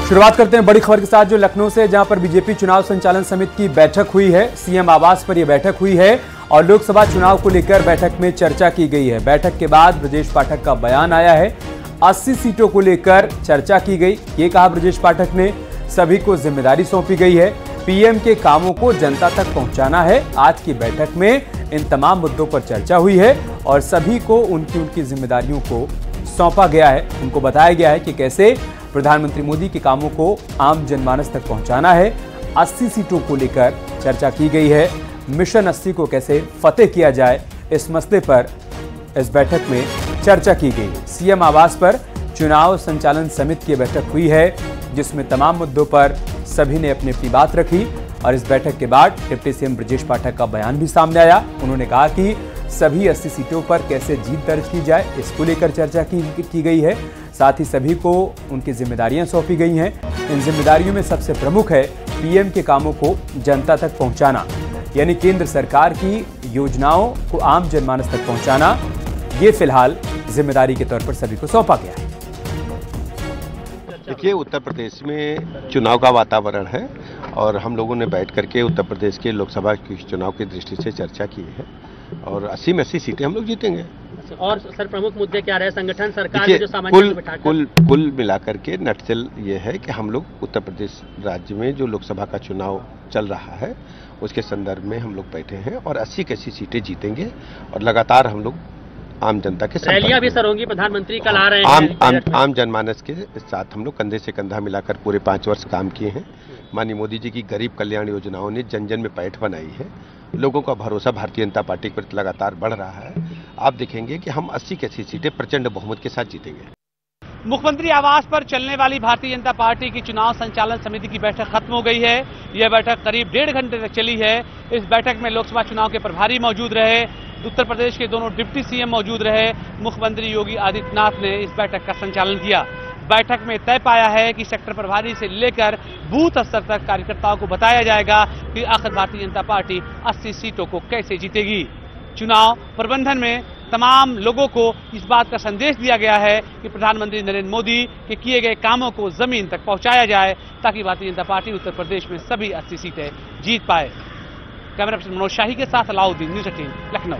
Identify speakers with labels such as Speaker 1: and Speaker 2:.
Speaker 1: शुरुआत करते हैं बड़ी खबर के साथ जो लखनऊ से, जहां पर बीजेपी चुनाव संचालन समिति की बैठक हुई है। सीएम आवास पर यह बैठक हुई है और लोकसभा चुनाव को लेकर बैठक में चर्चा की गई है। बैठक के बाद ब्रजेश पाठक का बयान आया है। 80 सीटों को लेकर चर्चा की गई। ये कहा ब्रजेश पाठक ने, सभी को जिम्मेदारी सौंपी गई है, पीएम के कामों को जनता तक पहुंचाना है। आज की बैठक में इन तमाम मुद्दों पर चर्चा हुई है और सभी को उनकी जिम्मेदारियों को सौंपा गया है। उनको बताया गया है कि कैसे प्रधानमंत्री मोदी के कामों को आम जनमानस तक पहुंचाना है। 80 सीटों को लेकर चर्चा की गई है। मिशन 80 को कैसे फतेह किया जाए, इस मसले पर इस बैठक में चर्चा की गई। सीएम आवास पर चुनाव संचालन समिति की बैठक हुई है, जिसमें तमाम मुद्दों पर सभी ने अपनी अपनी बात रखी और इस बैठक के बाद डिप्टी सीएम ब्रजेश पाठक का बयान भी सामने आया। उन्होंने कहा कि सभी 80 सीटों पर कैसे जीत दर्ज की जाए, इसको लेकर चर्चा की गई है। साथ ही सभी को उनकी जिम्मेदारियां सौंपी गई हैं। इन जिम्मेदारियों में सबसे प्रमुख है पीएम के कामों को जनता तक पहुंचाना, यानी केंद्र सरकार की योजनाओं को आम जनमानस तक पहुंचाना। ये फिलहाल जिम्मेदारी के तौर पर सभी को सौंपा गया है।
Speaker 2: देखिए, उत्तर प्रदेश में चुनाव का वातावरण है और हम लोगों ने बैठ करके उत्तर प्रदेश के लोकसभा के चुनाव की दृष्टि से चर्चा की है और 80 में 80 सीटें हम लोग जीतेंगे।
Speaker 3: और सर, प्रमुख मुद्दे क्या रहे? संगठन, सरकार में जो सामान्य
Speaker 2: कुल मिलाकर के नटसेल ये है कि हम लोग उत्तर प्रदेश राज्य में जो लोकसभा का चुनाव चल रहा है उसके संदर्भ में हम लोग बैठे हैं और 80 की 80 सीटें जीतेंगे और लगातार हम लोग आम जनता के साथ
Speaker 3: रैलियां भी सर होंगी। प्रधानमंत्री कल आ रहे हैं।
Speaker 2: आम जनमानस के साथ हम लोग कंधे से कंधा मिलाकर पूरे 5 वर्ष काम किए हैं। माननीय मोदी जी की गरीब कल्याण योजनाओं ने जन जन में पैठ बनाई है। लोगों का भरोसा भारतीय जनता पार्टी के प्रति लगातार बढ़ रहा है। आप देखेंगे कि हम 80 की 80 सीटें प्रचंड बहुमत के साथ जीतेंगे।
Speaker 4: मुख्यमंत्री आवास पर चलने वाली भारतीय जनता पार्टी की चुनाव संचालन समिति की बैठक खत्म हो गई है। यह बैठक करीब 1.5 घंटे तक चली है। इस बैठक में लोकसभा चुनाव के प्रभारी मौजूद रहे, उत्तर प्रदेश के दोनों डिप्टी सीएम मौजूद रहे। मुख्यमंत्री योगी आदित्यनाथ ने इस बैठक का संचालन किया। बैठक में तय पाया है कि सेक्टर प्रभारी से लेकर बूथ स्तर तक कार्यकर्ताओं को बताया जाएगा कि आखिर भारतीय जनता पार्टी 80 सीटों को कैसे जीतेगी। चुनाव प्रबंधन में तमाम लोगों को इस बात का संदेश दिया गया है कि प्रधानमंत्री नरेंद्र मोदी के किए गए कामों को जमीन तक पहुंचाया जाए ताकि भारतीय जनता पार्टी उत्तर प्रदेश में सभी 80 सीटें जीत पाए। कैमरा पर्सन मनोज शाही के साथ अलाउद्दीन, न्यूज़ 18, लखनऊ।